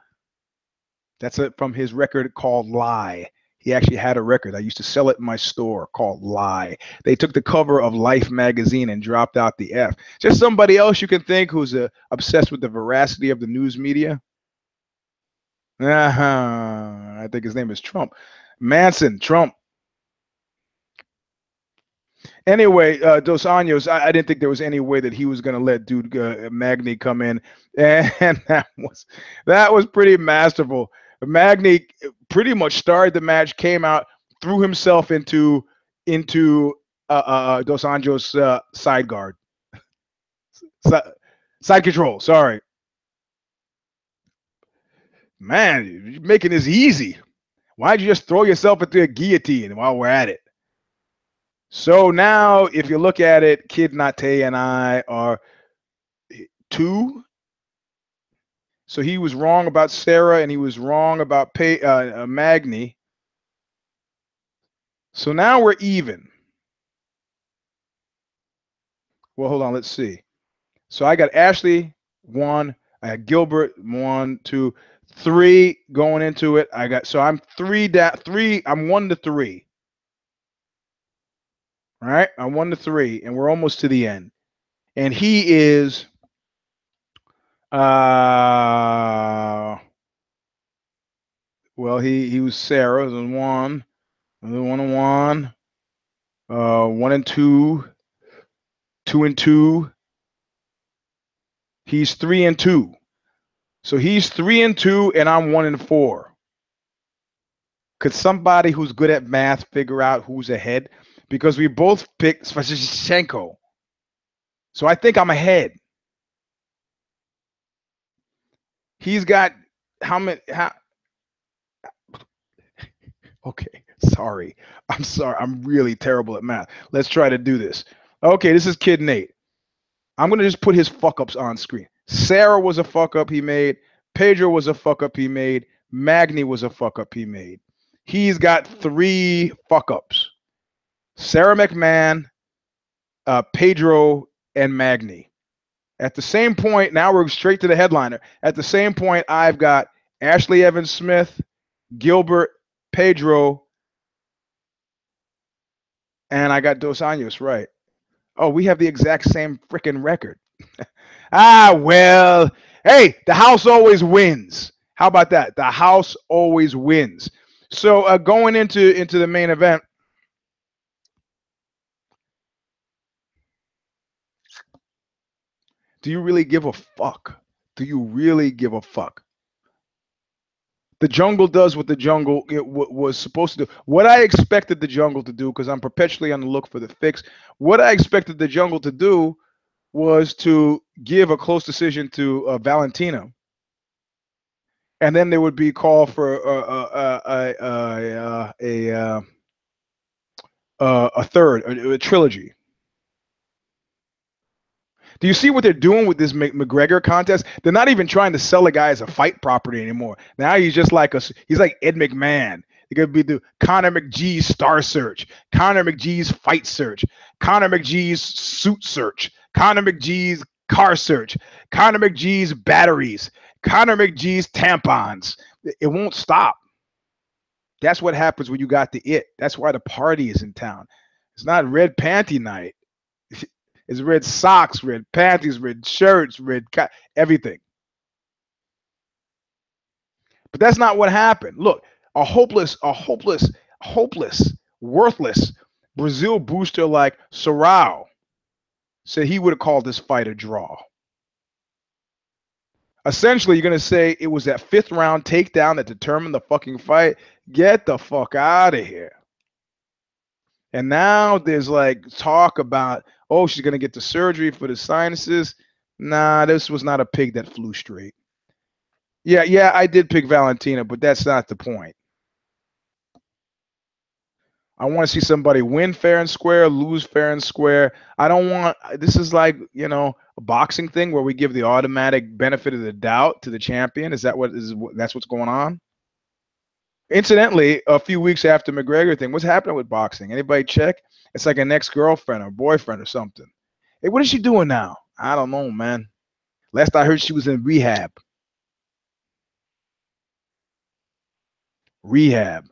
That's it from his record called Lie. He actually had a record. I used to sell it in my store called Lie. They took the cover of Life magazine and dropped out the F. Just somebody else you can think who's obsessed with the veracity of the news media. I think his name is Trump. Manson, Trump. Anyway, Dos Anjos, I didn't think there was any way that he was going to let dude Magny come in, and that was pretty masterful. Magny pretty much started the match, came out, threw himself into Dos Anjos side guard, side control. Sorry, man, you're making this easy. Why'd you just throw yourself into a guillotine while we're at it? So now, if you look at it, Kid Nate and I are 2. So he was wrong about Sarah, and he was wrong about Magny. So now we're even. Well, hold on. Let's see. So I got Ashley one. I got Gilbert one, two, three going into it. I'm three down. Three. I'm 1-3. All right. I'm 1-3, and we're almost to the end. And he is. Well, he was Sarah. It was one. Another 1-1. 1-2. 2-2. He's 3-2. So he's 3-2, and I'm 1-4. Could somebody who's good at math figure out who's ahead? Because we both picked Svashchenko. So I think I'm ahead. He's got how many? Okay, sorry. I'm sorry. I'm really terrible at math. Let's try to do this. Okay, this is Kid Nate. I'm going to just put his fuck ups on screen. Sarah was a fuck up he made. Pedro was a fuck up he made. Magni was a fuck up he made. He's got 3 fuck ups. Sarah McMahon, Pedro, and Magni. At the same point, now we're straight to the headliner. At the same point, I've got Ashley Evans Smith, Gilbert, Pedro, and I got Dos Anjos, right. Oh, we have the exact same freaking record. Well, hey, the house always wins. How about that? The house always wins. So going into the main event, do you really give a fuck? Do you really give a fuck? The jungle does what the jungle was supposed to do. What I expected the jungle to do, because I'm perpetually on the look for the fix, what I expected the jungle to do was to give a close decision to Valentina, and then there would be call for a third, a trilogy. Do you see what they're doing with this McGregor contest? They're not even trying to sell the guy as a fight property anymore. Now he's just like he's like Ed McMahon. It could be the Conor McGee's star search, Conor McGee's fight search, Conor McGee's suit search, Conor McGee's car search, Conor McGee's batteries, Conor McGee's tampons. It won't stop. That's what happens when you got the it. That's why the party is in town. It's not red panty night. It's red socks, red panties, red shirts, everything. But that's not what happened. Look, hopeless, worthless Brazil booster like Sorao said he would have called this fight a draw. Essentially, you're going to say it was that 5th round takedown that determined the fucking fight. Get the fuck out of here. And now there's like talk about, oh, she's going to get the surgery for the sinuses. Nah, this was not a pig that flew straight. Yeah, I did pick Valentina, but that's not the point. I want to see somebody win fair and square, lose fair and square. I don't want, this is like, a boxing thing where we give the automatic benefit of the doubt to the champion. Is that that's what's going on? Incidentally, a few weeks after McGregor thing, what's happening with boxing? Anybody check? It's like an ex-girlfriend or boyfriend or something. Hey, what is she doing now? I don't know, man. Last I heard, she was in rehab. Rehab.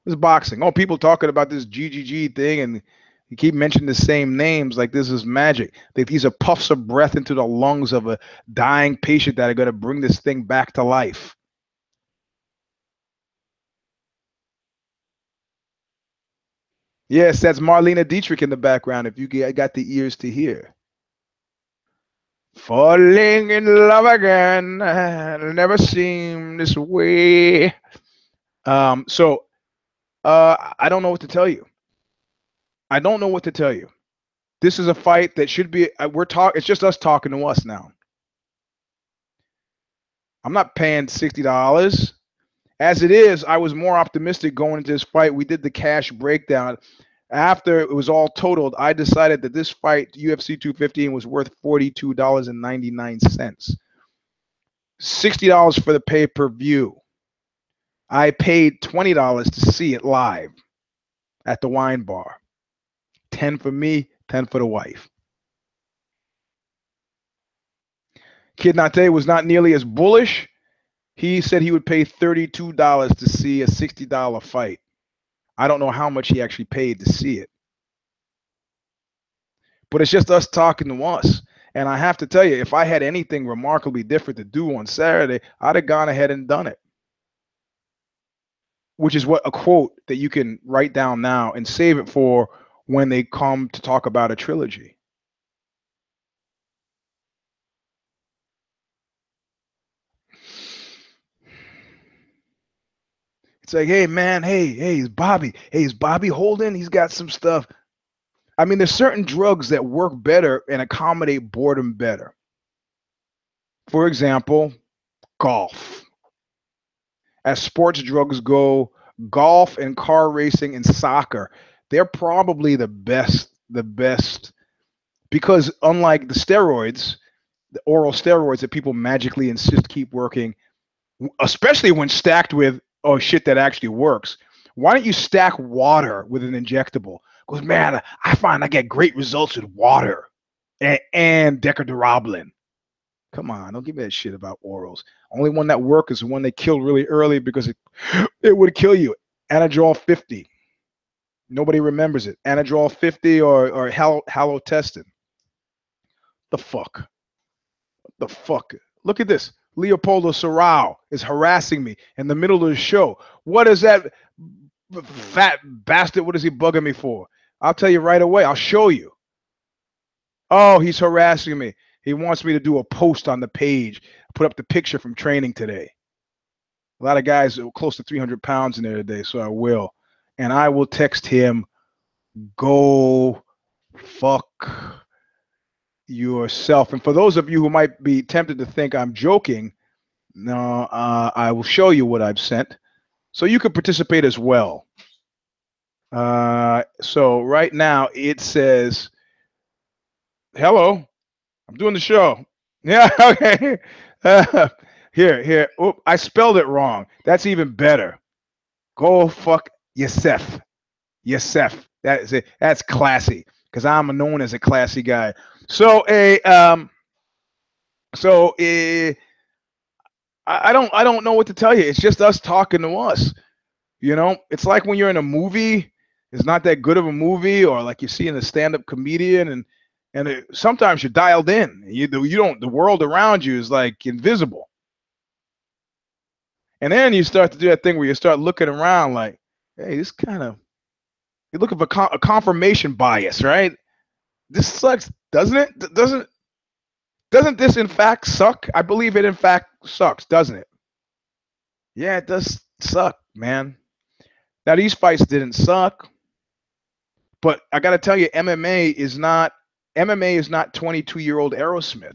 This boxing. Oh, people talking about this GGG thing, and you keep mentioning the same names like this is magic. Like these are puffs of breath into the lungs of a dying patient that are going to bring this thing back to life. Yes, that's Marlena Dietrich in the background, if you got the ears to hear. Falling in love again. Never seemed this way. So I don't know what to tell you. I don't know what to tell you. This is a fight that should be it's just us talking to us now. I'm not paying $60. As it is, I was more optimistic going into this fight. We did the cash breakdown. After it was all totaled, I decided that this fight, UFC 215, was worth $42.99. $60 for the pay-per-view. I paid $20 to see it live at the wine bar. 10 for me, 10 for the wife. Kid Nate was not nearly as bullish. He said he would pay $32 to see a $60 fight. I don't know how much he actually paid to see it. But it's just us talking to us. And I have to tell you, if I had anything remarkably different to do on Saturday, I'd have gone ahead and done it. Which is what a quote that you can write down now and save it for when they come to talk about a trilogy. It's like, hey man, hey, is Bobby? Hey, is Bobby holding? He's got some stuff. I mean, there's certain drugs that work better and accommodate boredom better. For example, golf. As sports drugs go, golf and car racing and soccer, they're probably the best because unlike the steroids, the oral steroids that people magically insist keep working, especially when stacked with oh shit that actually works. Why don't you stack water with an injectable? Because man, I find I get great results with water and decadurablin. Come on, don't give me that shit about orals. Only one that works is the one they killed really early because it would kill you. Anadrol 50. Nobody remembers it. Anadrol 50 or halotestin. The fuck? The fuck? Look at this. Leopoldo Serrao is harassing me in the middle of the show. What is that fat bastard? What is he bugging me for? I'll tell you right away. I'll show you. Oh, he's harassing me. He wants me to do a post on the page, put up the picture from training today. A lot of guys are close to 300 pounds in there today, so I will. And I will text him, go fuck yourself. And for those of you who might be tempted to think I'm joking, no, I will show you what I've sent so you can participate as well. So right now it says, hello, I'm doing the show. Yeah, okay. Here. Oh, I spelled it wrong. That's even better. Go fuck yourself. Yourself. That is it. That's classy because I'm known as a classy guy. So I don't know what to tell you. It's just us talking to us. You know, it's like when you're in a movie, it's not that good of a movie, or like you see in a stand-up comedian, and sometimes you're dialed in. You don't. The world around you is like invisible, and then you start to do that thing where you start looking around like, hey, this kind of you look at a confirmation bias, right? This sucks, doesn't it? Doesn't this in fact suck? I believe it in fact sucks, doesn't it? Yeah, it does suck, man. Now these fights didn't suck, but I got to tell you, MMA is not 22-year-old Aerosmith.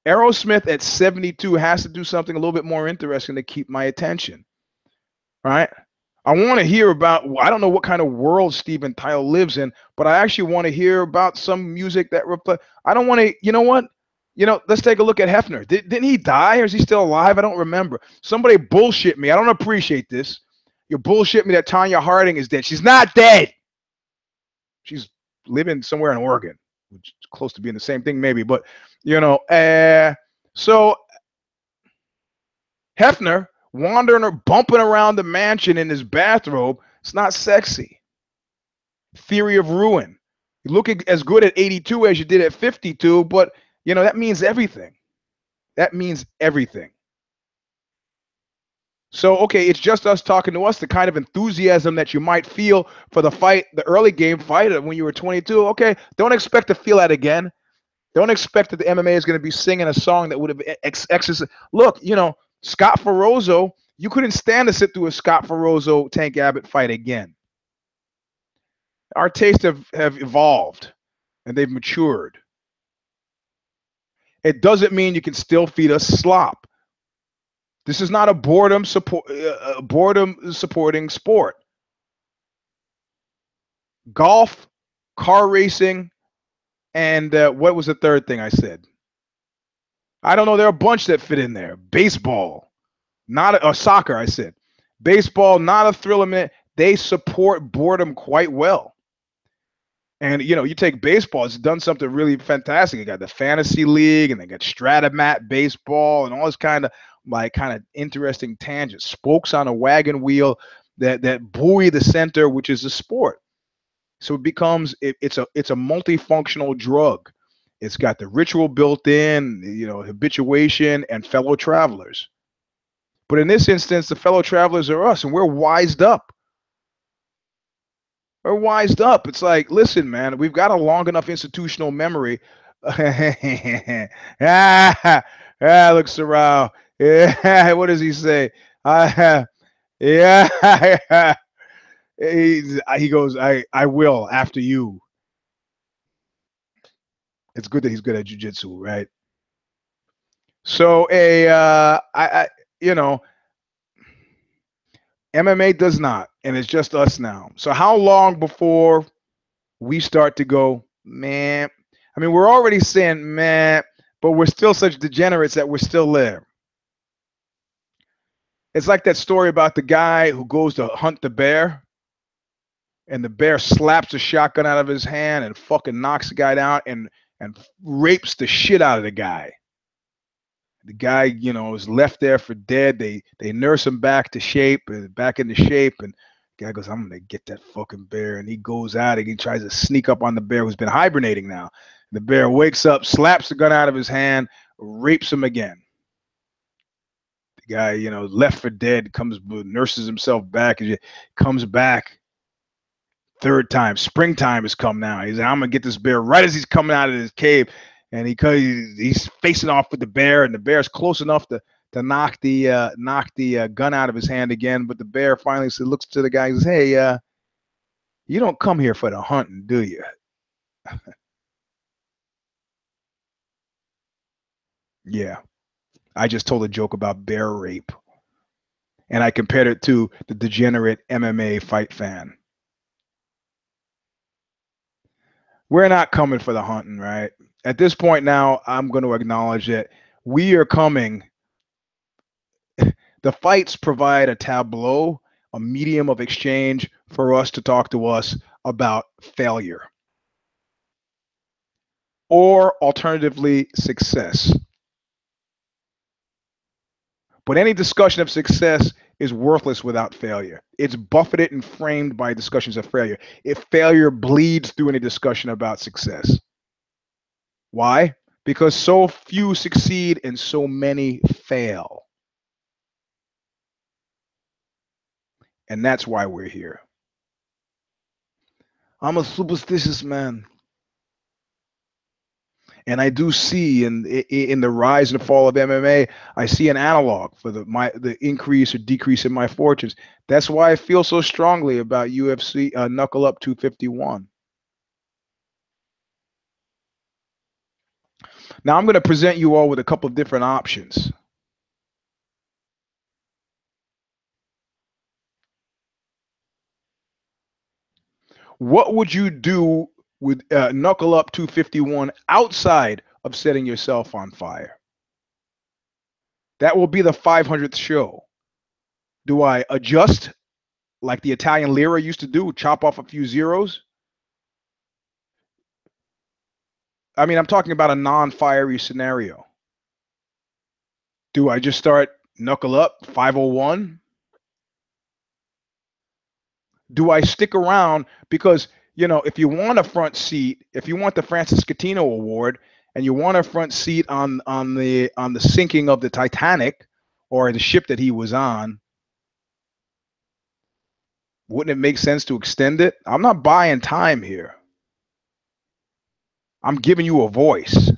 Aerosmith at 72 has to do something a little bit more interesting to keep my attention, right? I want to hear about, I don't know what kind of world Steven Tile lives in, but I actually want to hear about some music that I don't want to, you know what? Let's take a look at Hefner. Didn't he die or is he still alive? I don't remember. Somebody bullshit me. I don't appreciate this. You bullshit me that Tanya Harding is dead. She's not dead. She's living somewhere in Oregon, which is close to being the same thing maybe. But, so Hefner wandering or bumping around the mansion in his bathrobe, it's not sexy. Theory of ruin. You look as good at 82 as you did at 52, but that means everything. That means everything. So, okay, it's just us talking to us, the kind of enthusiasm that you might feel for the fight, the early game fight when you were 22. Okay, don't expect to feel that again. Don't expect that the MMA is going to be singing a song that would have Look, Scott Ferozzo, you couldn't stand to sit through a Scott Ferozzo Tank Abbott fight again. Our tastes have evolved and they've matured. It doesn't mean you can still feed us slop. This is not a boredom supporting sport. Golf, car racing, and what was the third thing I said? I don't know. There are a bunch that fit in there. Baseball, soccer. I said baseball, not a thrill a minute. They support boredom quite well. And you take baseball, it's done something really fantastic. You got the fantasy league, and they got Stratomat baseball, and all this kind of interesting tangents, spokes on a wagon wheel that buoy the center, which is a sport. So it's a multifunctional drug. It's got the ritual built in, habituation and fellow travelers. But in this instance, the fellow travelers are us, and we're wised up. We're wised up. It's like, listen, man, we've got a long enough institutional memory. Looks around. Yeah, what does he say? Yeah, he goes, I will after you. It's good that he's good at jujitsu, right? So you know, MMA does not, and it's just us now. So how long before we start to go, man? I mean, we're already saying, man, but we're still such degenerates that we're still there. It's like that story about the guy who goes to hunt the bear, and the bear slaps a shotgun out of his hand and fucking knocks the guy down and rapes the shit out of the guy. The guy, is left there for dead. They nurse him back to shape, back into shape, and the guy goes, "I'm gonna get that fucking bear." And he goes out and he tries to sneak up on the bear who's been hibernating now. The bear wakes up, slaps the gun out of his hand, rapes him again. The guy, left for dead, nurses himself back, and comes back. Third time, springtime has come now. He's like, I'm gonna get this bear right as he's coming out of his cave, and he's facing off with the bear, and the bear's close enough to knock the gun out of his hand again. But the bear finally looks to the guy and says, "Hey, you don't come here for the hunting, do you?" Yeah, I just told a joke about bear rape, and I compared it to the degenerate MMA fight fan. We're not coming for the hunting, right? At this point now, I'm going to acknowledge that we are coming. The fights provide a tableau, a medium of exchange for us to talk to us about failure or alternatively success. But any discussion of success is worthless without failure. It's buffeted and framed by discussions of failure. If failure bleeds through any discussion about success. Why? Because so few succeed and so many fail. And that's why we're here. I'm a superstitious man. And I do see in the rise and fall of MMA, I see an analog for the increase or decrease in my fortunes. That's why I feel so strongly about UFC Knuckle Up 251. Now I'm going to present you all with a couple of different options. What would you do with Knuckle Up 251 outside of setting yourself on fire? That will be the 500th show. Do I adjust like the Italian lira used to do, chop off a few zeros? I mean, I'm talking about a non-fiery scenario. Do I just start Knuckle Up 501? Do I stick around because, if you want a front seat, if you want the Francis Scatino Award and you want a front seat on the sinking of the Titanic or the ship that he was on, wouldn't it make sense to extend it? I'm not buying time here. I'm giving you a voice.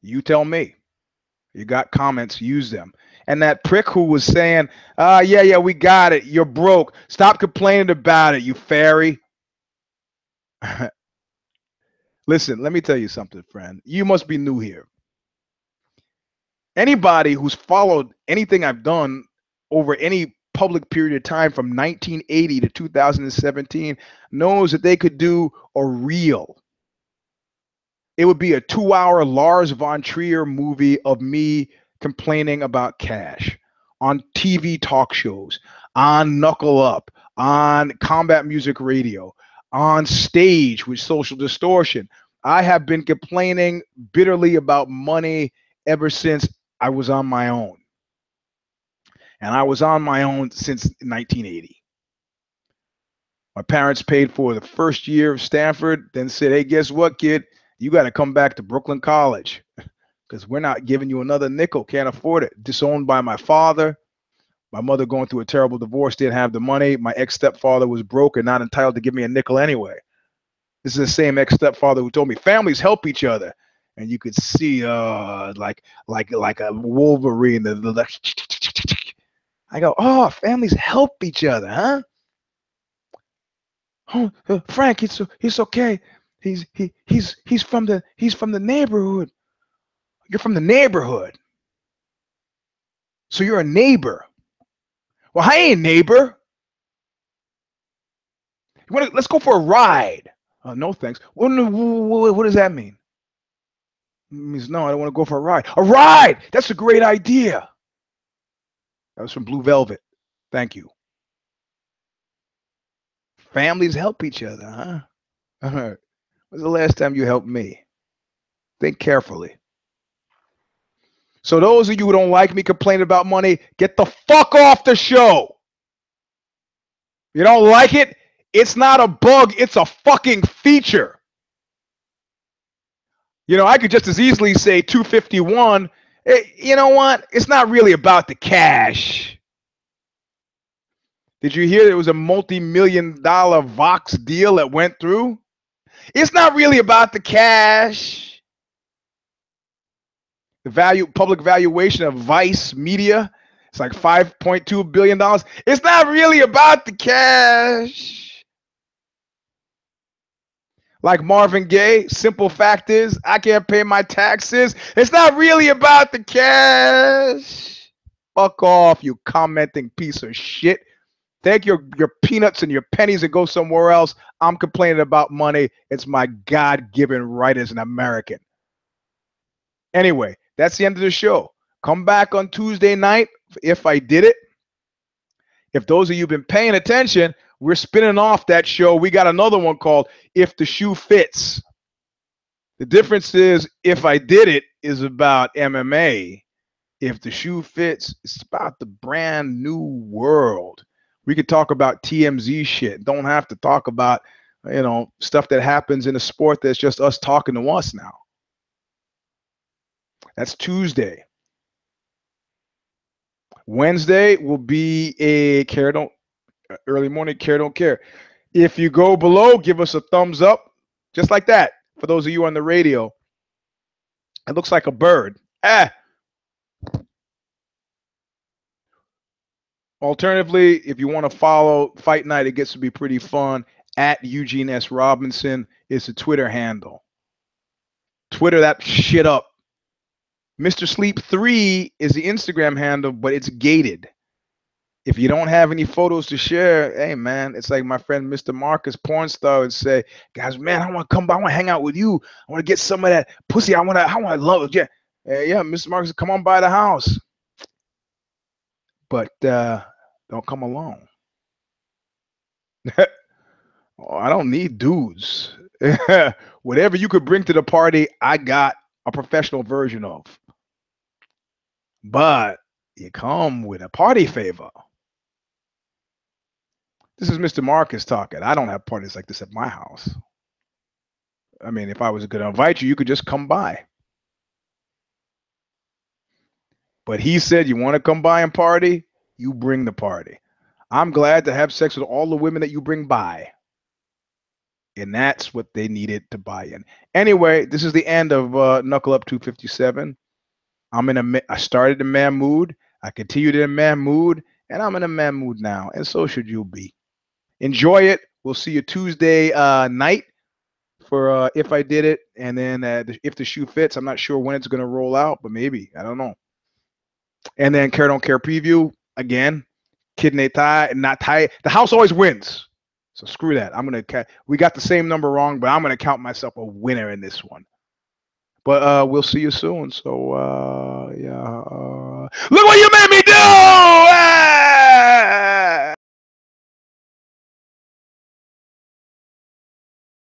You tell me. You got comments, use them. And that prick who was saying, yeah, we got it. You're broke. Stop complaining about it, you fairy. Listen, let me tell you something, friend. You must be new here. Anybody who's followed anything I've done over any public period of time from 1980 to 2017 knows that they could do a reel. It would be a 2-hour Lars von Trier movie of me complaining about cash on TV talk shows, on Knuckle Up, on combat music radio, on stage with Social Distortion. I have been complaining bitterly about money ever since I was on my own. And I was on my own since 1980. My parents paid for the first year of Stanford, then said, hey, guess what, kid? You got to come back to Brooklyn College because we're not giving you another nickel. Can't afford it. Disowned by my father. My mother going through a terrible divorce, didn't have the money. My ex-stepfather was broke and not entitled to give me a nickel anyway. This is the same ex-stepfather who told me families help each other. And you could see like a Wolverine. I go, oh, families help each other, huh? Oh, Frank, he's okay. He's from the neighborhood. You're from the neighborhood, so you're a neighbor. Well, I ain't neighbor. Let's go for a ride. No thanks. What does that mean? It means no, I don't want to go for a ride. A ride! That's a great idea. That was from Blue Velvet. Thank you. Families help each other, huh? When's the last time you helped me? Think carefully. So those of you who don't like me complaining about money, get the fuck off the show. You don't like it? It's not a bug. It's a fucking feature. You know, I could just as easily say 251. You know what? It's not really about the cash. Did you hear there was a multi-million-dollar Vox deal that went through? It's not really about the cash. The public valuation of Vice Media, it's like $5.2 billion. It's not really about the cash. Like Marvin Gaye, simple fact is, I can't pay my taxes. It's not really about the cash. Fuck off, you commenting piece of shit. Take your peanuts and your pennies and go somewhere else. I'm complaining about money. It's my God-given right as an American. Anyway, that's the end of the show. Come back on Tuesday night if I did it. If those of you have been paying attention, we're spinning off that show. We got another one called If the Shoe Fits. The difference is If I Did It is about MMA. If the Shoe Fits, it's about the brand new world. We could talk about TMZ shit. Don't have to talk about, you know, stuff that happens in a sport that's just us talking to us now. That's Tuesday. Wednesday will be a early morning care don't care. If you go below, give us a thumbs up, just like that. For those of you on the radio, it looks like a bird. Alternatively, if you want to follow Fight Night, it gets to be pretty fun. At Eugene S. Robinson is the Twitter handle. Twitter that shit up. Mr. Sleep 3 is the Instagram handle, but it's gated. If you don't have any photos to share, hey man, it's like my friend Mr. Marcus, porn star, would say, guys, man, I want to come by, I want to hang out with you. I want to get some of that pussy. I want to love it. Yeah. Yeah, Mr. Marcus, come on by the house. But don't come alone. Oh, I don't need dudes. Whatever you could bring to the party, I got a professional version of. But you come with a party favor. This is Mr. Marcus talking. I don't have parties like this at my house. I mean, if I was going to invite you, you could just come by. But he said, you want to come by and party? You bring the party. I'm glad to have sex with all the women that you bring by. And that's what they needed to buy in. Anyway, this is the end of Knuckle Up 257. I started in man mood. I continued in man mood. And I'm in a man mood now. And so should you be. Enjoy it. We'll see you Tuesday night for If I Did It. And then If the Shoe Fits. I'm not sure when it's going to roll out, but maybe. I don't know. And then Care Don't Care preview. Again, kidney tie, not tie. The house always wins. So screw that. We got the same number wrong, but I'm going to count myself a winner in this one. But we'll see you soon. So, yeah. Look what you made me do!